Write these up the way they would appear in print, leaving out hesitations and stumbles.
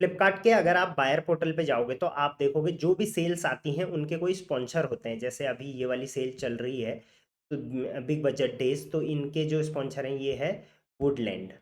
फ्लिपकार्ट के अगर आप बायर पोर्टल पे जाओगे तो आप देखोगे जो भी सेल्स आती हैं उनके कोई स्पॉन्सर होते हैं। जैसे अभी ये वाली सेल चल रही है तो बिग बजट डेज, तो इनके जो स्पॉन्सर हैं ये है वुडलैंड,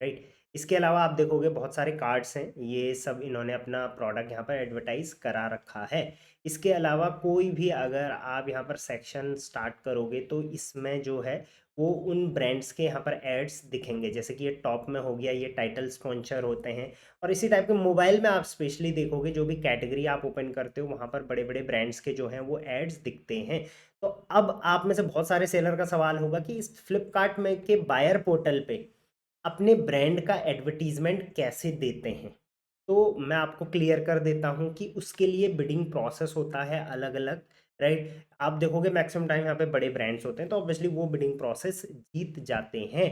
राइट। इसके अलावा आप देखोगे बहुत सारे कार्ड्स हैं, ये सब इन्होंने अपना प्रोडक्ट यहाँ पर एडवर्टाइज करा रखा है। इसके अलावा कोई भी अगर आप यहाँ पर सेक्शन स्टार्ट करोगे तो इसमें जो है वो उन ब्रांड्स के यहाँ पर एड्स दिखेंगे। जैसे कि ये टॉप में हो गया, ये टाइटल स्पॉन्सर होते हैं। और इसी टाइप के मोबाइल में आप स्पेशली देखोगे जो भी कैटेगरी आप ओपन करते हो वहाँ पर बड़े बड़े ब्रांड्स के जो हैं वो एड्स दिखते हैं। तो अब आप में से बहुत सारे सेलर का सवाल होगा कि इस फ्लिपकार्ट में के बायर पोर्टल पे अपने ब्रांड का एडवर्टीजमेंट कैसे देते हैं। तो मैं आपको क्लियर कर देता हूँ कि उसके लिए बिडिंग प्रोसेस होता है अलग अलग, राइट। आप देखोगे मैक्सिमम टाइम यहाँ पे बड़े ब्रांड्स होते हैं तो ऑब्वियसली वो बिडिंग प्रोसेस जीत जाते हैं।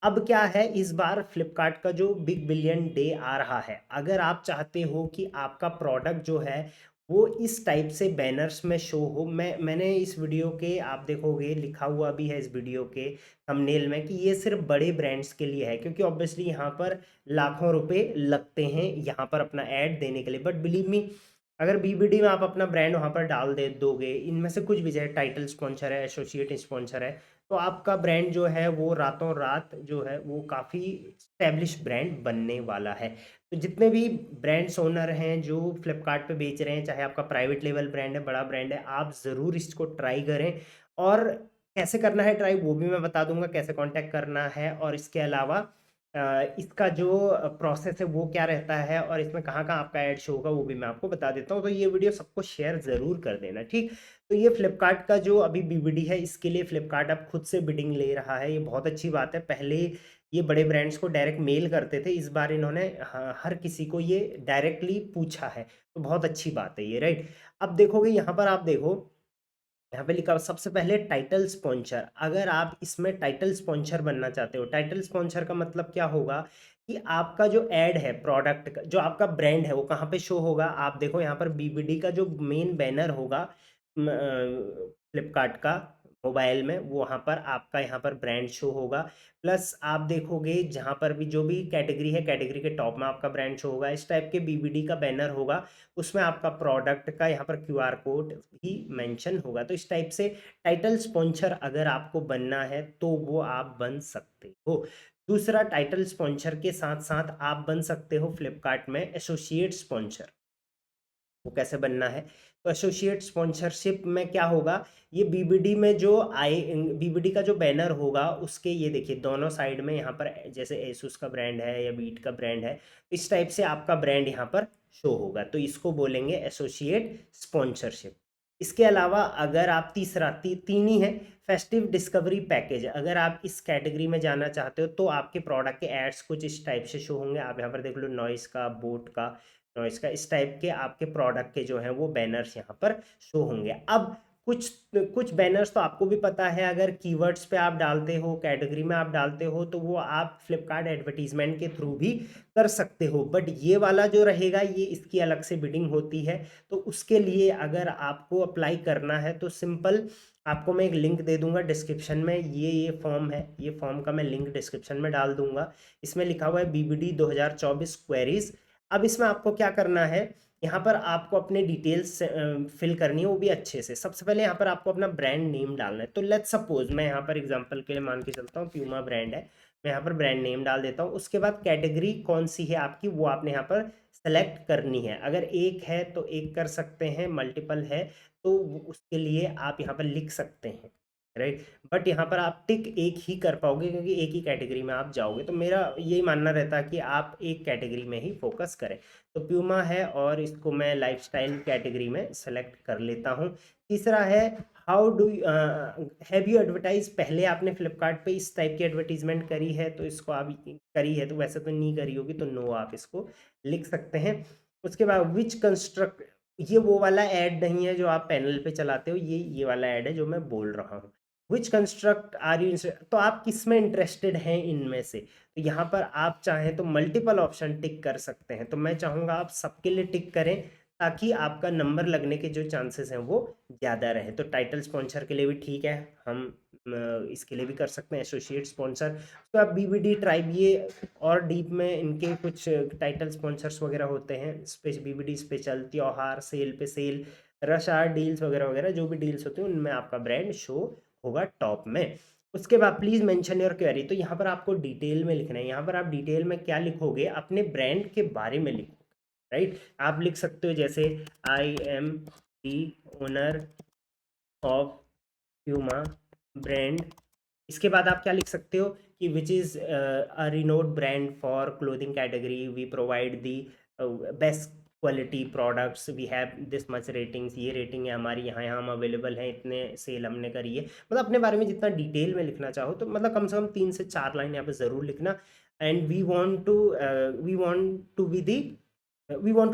अब क्या है, इस बार फ्लिपकार्ट का जो बिग बिलियन डे आ रहा है, अगर आप चाहते हो कि आपका प्रोडक्ट जो है वो इस टाइप से बैनर्स में शो हो, मैंने इस वीडियो के आप देखोगे लिखा हुआ भी है इस वीडियो के थंबनेल में कि ये सिर्फ बड़े ब्रांड्स के लिए है, क्योंकि ऑब्वियसली यहाँ पर लाखों रुपए लगते हैं यहाँ पर अपना ऐड देने के लिए। बट बिलीव मी, अगर बीबीडी में आप अपना ब्रांड वहाँ पर डाल दे दोगे, इनमें से कुछ भी, चाहे टाइटल स्पॉन्सर है, एसोसिएट स्पॉन्सर है, तो आपका ब्रांड जो है वो रातों रात जो है वो काफ़ी स्टैब्लिश ब्रांड बनने वाला है। तो जितने भी ब्रांड्स ओनर हैं जो फ्लिपकार्ट पे बेच रहे हैं, चाहे आपका प्राइवेट लेवल ब्रांड है, बड़ा ब्रांड है, आप ज़रूर इसको ट्राई करें। और कैसे करना है ट्राई वो भी मैं बता दूंगा, कैसे कांटेक्ट करना है, और इसके अलावा इसका जो प्रोसेस है वो क्या रहता है, और इसमें कहाँ कहाँ आपका ऐड शो होगा वो भी मैं आपको बता देता हूँ। तो ये वीडियो सबको शेयर ज़रूर कर देना, ठीक। तो ये फ्लिपकार्ट का जो अभी बीबीडी है, इसके लिए फ्लिपकार्ट अब खुद से बिडिंग ले रहा है, ये बहुत अच्छी बात है। पहले ये बड़े ब्रांड्स को डायरेक्ट मेल करते थे, इस बार इन्होंने हर किसी को ये डायरेक्टली पूछा है, तो बहुत अच्छी बात है ये, राइट। अब देखोगे यहाँ पर, आप देखो यहाँ पे लिखा हुआ सबसे पहले टाइटल स्पॉन्सर। अगर आप इसमें टाइटल स्पॉन्सर बनना चाहते हो, टाइटल स्पॉन्सर का मतलब क्या होगा कि आपका जो एड है प्रोडक्ट का, जो आपका ब्रांड है वो कहाँ पे शो होगा। आप देखो यहाँ पर बीबीडी का जो मेन बैनर होगा फ्लिपकार्ट का मोबाइल में, वो वहाँ पर आपका यहाँ पर ब्रांड शो होगा। प्लस आप देखोगे जहाँ पर भी जो भी कैटेगरी है, कैटेगरी के टॉप में आपका ब्रांड शो होगा, इस टाइप के बीबीडी का बैनर होगा, उसमें आपका प्रोडक्ट का यहाँ पर क्यूआर कोड भी मेंशन होगा। तो इस टाइप से टाइटल स्पॉन्सर अगर आपको बनना है तो वो आप बन सकते हो। दूसरा, टाइटल स्पॉन्सर के साथ साथ आप बन सकते हो फ्लिपकार्ट में एसोसिएट स्पॉन्सर। वो कैसे बनना है, तो एसोसिएट स्पॉन्सरशिप में क्या होगा, ये बीबीडी में जो आई बीबीडी का जो बैनर होगा उसके ये देखिए दोनों साइड में यहाँ पर जैसे एसुस का ब्रांड है या बीट का ब्रांड है, इस टाइप से आपका ब्रांड यहाँ पर शो होगा, तो इसको बोलेंगे एसोसिएट स्पॉन्सरशिप। इसके अलावा अगर आप तीसरा तीन ही है, फेस्टिव डिस्कवरी पैकेज, अगर आप इस कैटेगरी में जाना चाहते हो तो आपके प्रोडक्ट के एड्स कुछ इस टाइप से शो होंगे। आप यहाँ पर देख लो, नॉइस का, बोट का, नॉइस का, इस टाइप के आपके प्रोडक्ट के जो हैं वो बैनर्स यहाँ पर शो होंगे। अब कुछ कुछ बैनर्स तो आपको भी पता है, अगर कीवर्ड्स पे आप डालते हो, कैटेगरी में आप डालते हो, तो वो आप फ्लिपकार्ट एडवर्टीजमेंट के थ्रू भी कर सकते हो। बट ये वाला जो रहेगा ये इसकी अलग से बिडिंग होती है। तो उसके लिए अगर आपको अप्लाई करना है तो सिंपल, आपको मैं एक लिंक दे दूंगा डिस्क्रिप्शन में, ये फॉर्म है, ये फॉर्म का मैं लिंक डिस्क्रिप्शन में डाल दूंगा। इसमें लिखा हुआ है बीबीडी 2024 क्वेरीज। अब इसमें आपको क्या करना है, यहाँ पर आपको अपने डिटेल्स फिल करनी है, वो भी अच्छे से। सबसे पहले यहाँ पर आपको अपना ब्रांड नेम डालना है। तो लेट्स सपोज मैं यहाँ पर एग्जांपल के लिए मान के चलता हूँ प्यूमा ब्रांड है, मैं यहाँ पर ब्रांड नेम डाल देता हूँ। उसके बाद कैटेगरी कौन सी है आपकी वो आपने यहाँ पर सेलेक्ट करनी है। अगर एक है तो एक कर सकते हैं, मल्टीपल है तो उसके लिए आप यहाँ पर लिख सकते हैं, राइट। बट यहाँ पर आप टिक एक ही कर पाओगे क्योंकि एक ही कैटेगरी में आप जाओगे। तो मेरा यही मानना रहता है कि आप एक कैटेगरी में ही फोकस करें। तो प्यूमा है और इसको मैं लाइफस्टाइल कैटेगरी में सेलेक्ट कर लेता हूँ। तीसरा है, how do have you advertise, पहले आपने फ्लिपकार्ट पे इस टाइप की एडवर्टीजमेंट करी है तो इसको आप करी है, तो वैसे तो नहीं करी होगी तो नो आप इसको लिख सकते हैं। उसके बाद विच कंस्ट्रक्ट, ये वो वाला ऐड नहीं है जो आप पैनल पे चलाते हो, ये वाला ऐड है जो मैं बोल रहा हूँ। विच कंस्ट्रक्ट आर यू, तो आप किस में इंटरेस्टेड हैं इनमें से। तो यहाँ पर आप चाहें तो मल्टीपल ऑप्शन टिक कर सकते हैं, तो मैं चाहूँगा आप सबके लिए टिक करें ताकि आपका नंबर लगने के जो चांसेस हैं वो ज़्यादा रहे। तो टाइटल स्पॉन्सर के लिए भी ठीक है, हम इसके लिए भी कर सकते हैं एसोसिएट स्पॉन्सर। तो आप बीबीडी ट्राइब ये और डीप में इनके कुछ टाइटल स्पॉन्सर्स वगैरह होते हैं, बीबीडी स्पेशल, त्योहार, सेल पे सेल, रश आवर डील्स वगैरह वगैरह, जो भी डील्स होते हैं उनमें आपका ब्रांड शो होगा टॉप में। उसके बाद प्लीज़ मेंशन योर क्वेरी, तो यहाँ पर आपको डिटेल में लिखना है। यहाँ पर आप डिटेल में क्या लिखोगे, अपने ब्रांड के बारे में लिखो, राइट। आप लिख सकते हो जैसे I am the owner of Puma brand. इसके बाद आप क्या लिख सकते हो कि which is a renowned brand for clothing category, we provide the best quality products, we have this much ratings, ये रेटिंग है हमारी, यहाँ यहाँ हम अवेलेबल हैं, इतने सेल हमने करी है। मतलब अपने बारे में जितना डिटेल में लिखना चाहो तो मतलब कम से कम 3 से 4 लाइन यहाँ पे ज़रूर लिखना। And we want to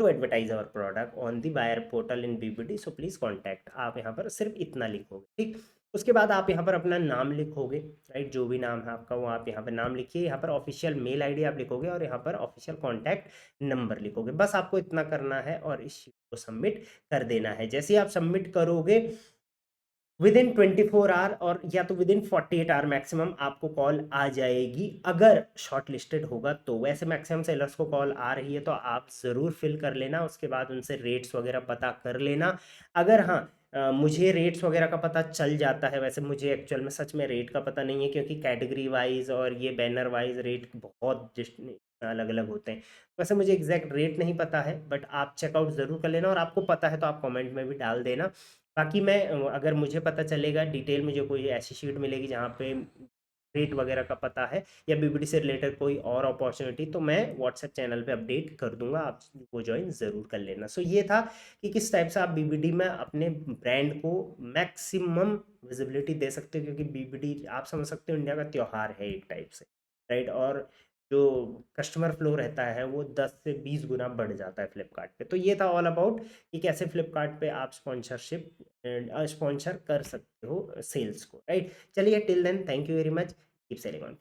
advertise our product on the buyer portal in BBD, so please contact. आप यहाँ पर सिर्फ इतना लिखोगे, ठीक। उसके बाद आप यहाँ पर अपना नाम लिखोगे, राइट, जो भी नाम है आपका वो आप यहाँ पर नाम लिखिए। यहाँ पर ऑफिशियल मेल आईडी आप लिखोगे और यहाँ पर ऑफिशियल कॉन्टैक्ट नंबर लिखोगे। बस आपको इतना करना है और इस शीट को सबमिट कर देना है। जैसे ही आप सबमिट करोगे विद इन 24 आवर और या तो विद इन 48 आवर मैक्सिमम आपको कॉल आ जाएगी, अगर शॉर्ट लिस्टेड होगा तो। वैसे मैक्सिमम सेलर्स को कॉल आ रही है तो आप ज़रूर फिल कर लेना, उसके बाद उनसे रेट्स वगैरह पता कर लेना। अगर हाँ मुझे रेट्स वगैरह का पता चल जाता है, वैसे मुझे एक्चुअल में सच में रेट का पता नहीं है, क्योंकि कैटेगरी वाइज और ये बैनर वाइज रेट बहुत अलग अलग होते हैं। वैसे मुझे एग्जैक्ट रेट नहीं पता है, बट आप चेकआउट ज़रूर कर लेना, और आपको पता है तो आप कमेंट में भी डाल देना। बाकी मैं अगर मुझे पता चलेगा डिटेल, मुझे कोई ऐसी शीट मिलेगी जहाँ पे रेट वगैरह का पता है या बीबीडी से रिलेटेड कोई और अपॉर्चुनिटी, तो मैं व्हाट्सएप चैनल पे अपडेट कर दूंगा, आप वो ज्वाइन ज़रूर कर लेना। सो ये था कि किस टाइप से आप बीबीडी में अपने ब्रांड को मैक्सिमम विजिबिलिटी दे सकते हो, क्योंकि बीबीडी आप समझ सकते हो इंडिया का त्यौहार है एक टाइप से, राइट। और जो कस्टमर फ्लो रहता है वो 10 से 20 गुना बढ़ जाता है फ्लिपकार्ट पे। तो ये था ऑल अबाउट कि कैसे फ्लिपकार्ट पे आप स्पॉन्सरशिप स्पॉन्सर कर सकते हो सेल्स को, राइट। चलिए till then thank you very much, keep selling on.